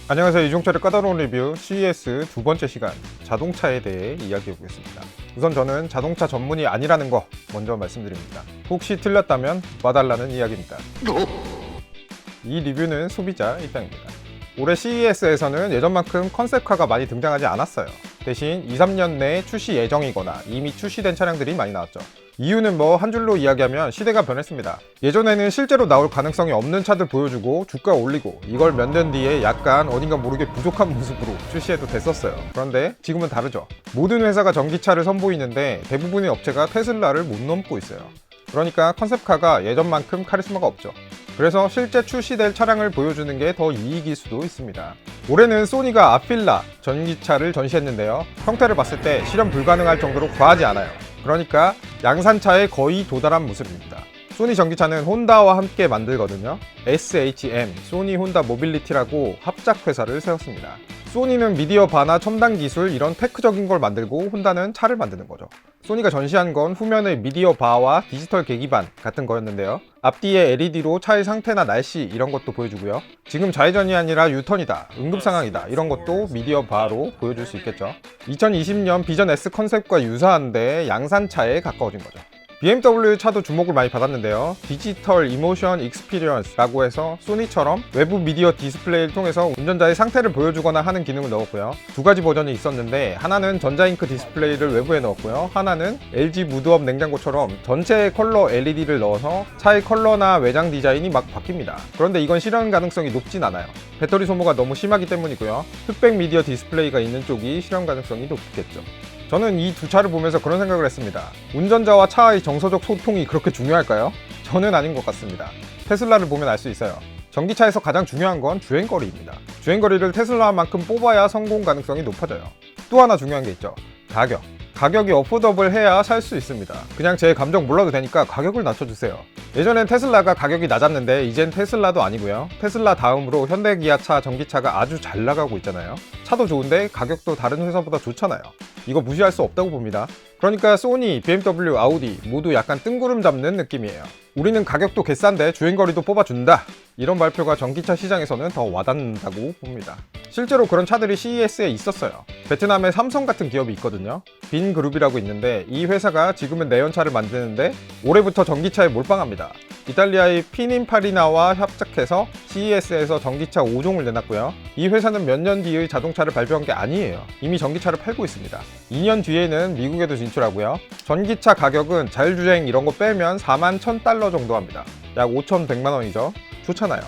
안녕하세요. 이종철의 까다로운 리뷰 CES 두 번째 시간, 자동차에 대해 이야기해 보겠습니다. 우선 저는 자동차 전문이 아니라는 거 먼저 말씀드립니다. 혹시 틀렸다면 봐달라는 이야기입니다. 이 리뷰는 소비자 입장입니다. 올해 CES에서는 예전만큼 컨셉카가 많이 등장하지 않았어요. 대신 2-3년 내에 출시 예정이거나 이미 출시된 차량들이 많이 나왔죠. 이유는 한 줄로 이야기하면 시대가 변했습니다. 예전에는 실제로 나올 가능성이 없는 차들 보여주고 주가 올리고 이걸 몇 년 뒤에 약간 어딘가 모르게 부족한 모습으로 출시해도 됐었어요. 그런데 지금은 다르죠. 모든 회사가 전기차를 선보이는데 대부분의 업체가 테슬라를 못 넘고 있어요. 그러니까 컨셉카가 예전만큼 카리스마가 없죠. 그래서 실제 출시될 차량을 보여주는 게 더 이익일 수도 있습니다. 올해는 소니가 아필라 전기차를 전시했는데요. 형태를 봤을 때 실현 불가능할 정도로 과하지 않아요. 그러니까 양산차에 거의 도달한 모습입니다. 소니 전기차는 혼다와 함께 만들거든요. SHM, 소니 혼다 모빌리티라고 합작 회사를 세웠습니다. 소니는 미디어 바나 첨단 기술 이런 테크적인 걸 만들고 혼다는 차를 만드는 거죠. 소니가 전시한 건 후면의 미디어 바와 디지털 계기판 같은 거였는데요. 앞뒤에 LED로 차의 상태나 날씨 이런 것도 보여주고요. 지금 좌회전이 아니라 유턴이다, 응급 상황이다 이런 것도 미디어 바로 보여줄 수 있겠죠. 2020년 비전 S 컨셉과 유사한데 양산차에 가까워진 거죠. BMW 차도 주목을 많이 받았는데요. 디지털 이모션 익스피리언스라고 해서 소니처럼 외부 미디어 디스플레이를 통해서 운전자의 상태를 보여주거나 하는 기능을 넣었고요. 두 가지 버전이 있었는데 하나는 전자잉크 디스플레이를 외부에 넣었고요. 하나는 LG 무드업 냉장고처럼 전체 컬러 LED를 넣어서 차의 컬러나 외장 디자인이 막 바뀝니다. 그런데 이건 실현 가능성이 높진 않아요. 배터리 소모가 너무 심하기 때문이고요. 흑백 미디어 디스플레이가 있는 쪽이 실현 가능성이 높겠죠. 저는 이 두 차를 보면서 그런 생각을 했습니다. 운전자와 차의 정서적 소통이 그렇게 중요할까요? 저는 아닌 것 같습니다. 테슬라를 보면 알 수 있어요. 전기차에서 가장 중요한 건 주행거리입니다. 주행거리를 테슬라만큼 뽑아야 성공 가능성이 높아져요. 또 하나 중요한 게 있죠. 가격. 가격이 어포더블 해야 살 수 있습니다. 그냥 제 감정 몰라도 되니까 가격을 낮춰주세요. 예전엔 테슬라가 가격이 낮았는데 이젠 테슬라도 아니고요. 테슬라 다음으로 현대 기아차 전기차가 아주 잘 나가고 있잖아요. 차도 좋은데 가격도 다른 회사보다 좋잖아요. 이거 무시할 수 없다고 봅니다. 그러니까 소니, BMW, 아우디 모두 약간 뜬구름 잡는 느낌이에요. 우리는 가격도 개싼데 주행거리도 뽑아준다. 이런 발표가 전기차 시장에서는 더 와닿는다고 봅니다. 실제로 그런 차들이 CES에 있었어요. 베트남에 삼성 같은 기업이 있거든요. 빈그룹이라고 있는데 이 회사가 지금은 내연차를 만드는데 올해부터 전기차에 몰빵합니다. 이탈리아의 피닌파리나와 협작해서 CES에서 전기차 5종을 내놨고요. 이 회사는 몇 년 뒤의 자동차를 발표한 게 아니에요. 이미 전기차를 팔고 있습니다. 2년 뒤에는 미국에도 진출하고요. 전기차 가격은 자율주행 이런 거 빼면 41,000달러 정도 합니다. 약 5,100만 원이죠. 좋잖아요.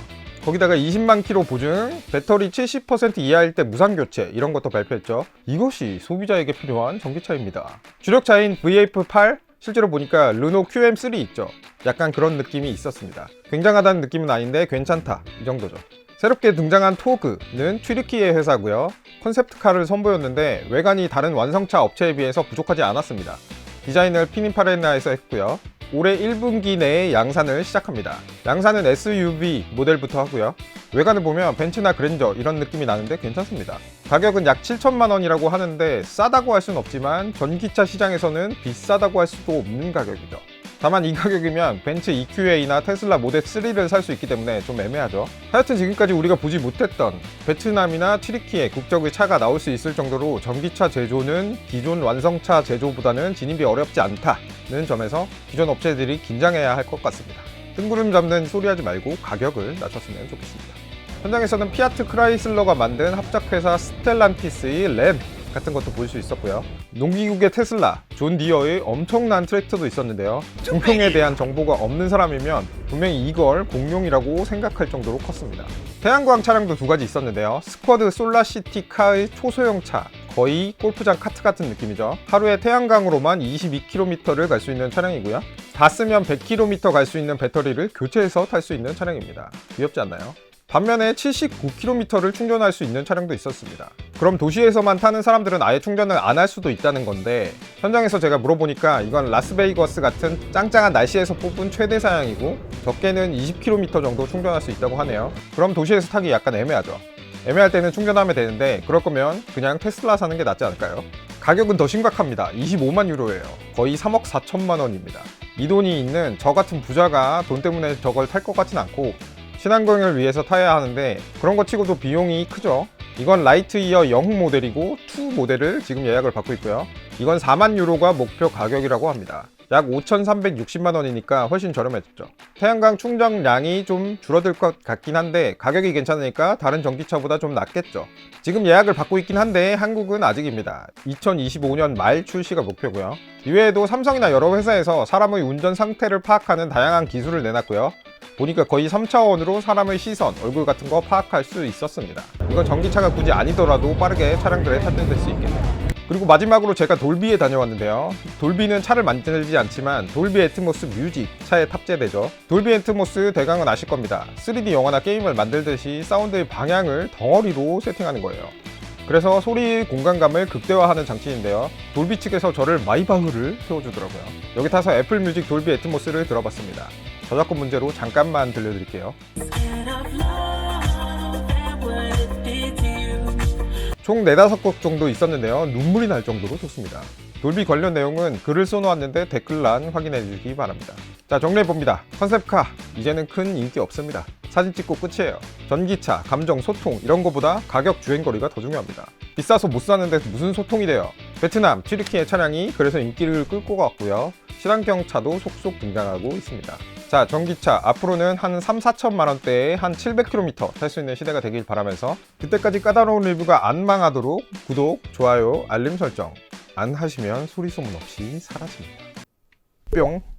거기다가 20만 킬로 보증, 배터리 70% 이하일 때 무상 교체 이런 것도 발표했죠. 이것이 소비자에게 필요한 전기차입니다. 주력차인 VF8 실제로 보니까 르노 QM3 있죠. 약간 그런 느낌이 있었습니다. 굉장하다는 느낌은 아닌데 괜찮다 이 정도죠. 새롭게 등장한 토그는 튀르키예 회사고요. 컨셉트카를 선보였는데 외관이 다른 완성차 업체에 비해서 부족하지 않았습니다. 디자인을 피닌파레나에서 했고요. 올해 1분기 내에 양산을 시작합니다. 양산은 SUV 모델부터 하고요. 외관을 보면 벤츠나 그랜저 이런 느낌이 나는데 괜찮습니다. 가격은 약 7천만 원이라고 하는데 싸다고 할 수는 없지만 전기차 시장에서는 비싸다고 할 수도 없는 가격이죠. 다만 이 가격이면 벤츠 EQA나 테슬라 모델 3를 살 수 있기 때문에 좀 애매하죠. 하여튼 지금까지 우리가 보지 못했던 베트남이나 튀르키예 국적의 차가 나올 수 있을 정도로 전기차 제조는 기존 완성차 제조보다는 진입이 어렵지 않다는 점에서 기존 업체들이 긴장해야 할 것 같습니다. 뜬구름 잡는 소리 하지 말고 가격을 낮췄으면 좋겠습니다. 현장에서는 피아트 크라이슬러가 만든 합작회사 스텔란티스의 램 같은 것도 볼 수 있었고요. 농기국의 테슬라, 존 디어의 엄청난 트랙터도 있었는데요. 공룡에 대한 정보가 없는 사람이면 분명히 이걸 공룡이라고 생각할 정도로 컸습니다. 태양광 차량도 두 가지 있었는데요. 스쿼드 솔라시티카의 초소형 차, 거의 골프장 카트 같은 느낌이죠. 하루에 태양광으로만 22km를 갈 수 있는 차량이고요. 다 쓰면 100km 갈 수 있는 배터리를 교체해서 탈 수 있는 차량입니다. 귀엽지 않나요? 반면에 79km를 충전할 수 있는 차량도 있었습니다. 그럼 도시에서만 타는 사람들은 아예 충전을 안 할 수도 있다는 건데 현장에서 제가 물어보니까 이건 라스베이거스 같은 짱짱한 날씨에서 뽑은 최대 사양이고 적게는 20km 정도 충전할 수 있다고 하네요. 그럼 도시에서 타기 약간 애매하죠. 애매할 때는 충전하면 되는데 그럴 거면 그냥 테슬라 사는 게 낫지 않을까요? 가격은 더 심각합니다. 25만 유로예요. 거의 3억 4천만 원입니다. 이 돈이 있는 저 같은 부자가 돈 때문에 저걸 탈 것 같진 않고 신한경을 위해서 타야 하는데 그런 거 치고도 비용이 크죠. 이건 라이트이어 영웅 모델이고 2 모델을 지금 예약을 받고 있고요. 이건 4만 유로가 목표 가격이라고 합니다. 약 5,360만 원이니까 훨씬 저렴했죠. 태양광 충전량이 좀 줄어들 것 같긴 한데 가격이 괜찮으니까 다른 전기차보다 좀 낫겠죠. 지금 예약을 받고 있긴 한데 한국은 아직입니다. 2025년 말 출시가 목표고요. 이외에도 삼성이나 여러 회사에서 사람의 운전 상태를 파악하는 다양한 기술을 내놨고요. 보니까 거의 3차원으로 사람의 시선, 얼굴 같은 거 파악할 수 있었습니다. 이건 전기차가 굳이 아니더라도 빠르게 차량들에 탑재될 수 있겠네요. 그리고 마지막으로 제가 돌비에 다녀왔는데요. 돌비는 차를 만들지 않지만 돌비 애트모스 뮤직 차에 탑재되죠. 돌비 애트모스 대강은 아실 겁니다. 3D 영화나 게임을 만들듯이 사운드의 방향을 덩어리로 세팅하는 거예요. 그래서 소리 공간감을 극대화하는 장치인데요. 돌비 측에서 저를 마이바흐를 태워주더라고요. 여기 타서 애플 뮤직 돌비 애트모스를 들어봤습니다. 저작권 문제로 잠깐만 들려드릴게요. 총 4-5곡 정도 있었는데요. 눈물이 날 정도로 좋습니다. 돌비 관련 내용은 글을 써놓았는데 댓글란 확인해 주시기 바랍니다. 자, 정리해봅니다. 컨셉카, 이제는 큰 인기 없습니다. 사진 찍고 끝이에요. 전기차, 감정, 소통 이런 거보다 가격, 주행거리가 더 중요합니다. 비싸서 못 사는데 무슨 소통이 돼요. 베트남, 튀르키예 차량이 그래서 인기를 끌고 갔고요. 친환경 차도 속속 등장하고 있습니다. 자, 전기차 앞으로는 한 3-4천만 원대에 한 700km 탈 수 있는 시대가 되길 바라면서 그때까지 까다로운 리뷰가 안 망하도록 구독, 좋아요, 알림 설정 안 하시면 소리 소문 없이 사라집니다. 뿅.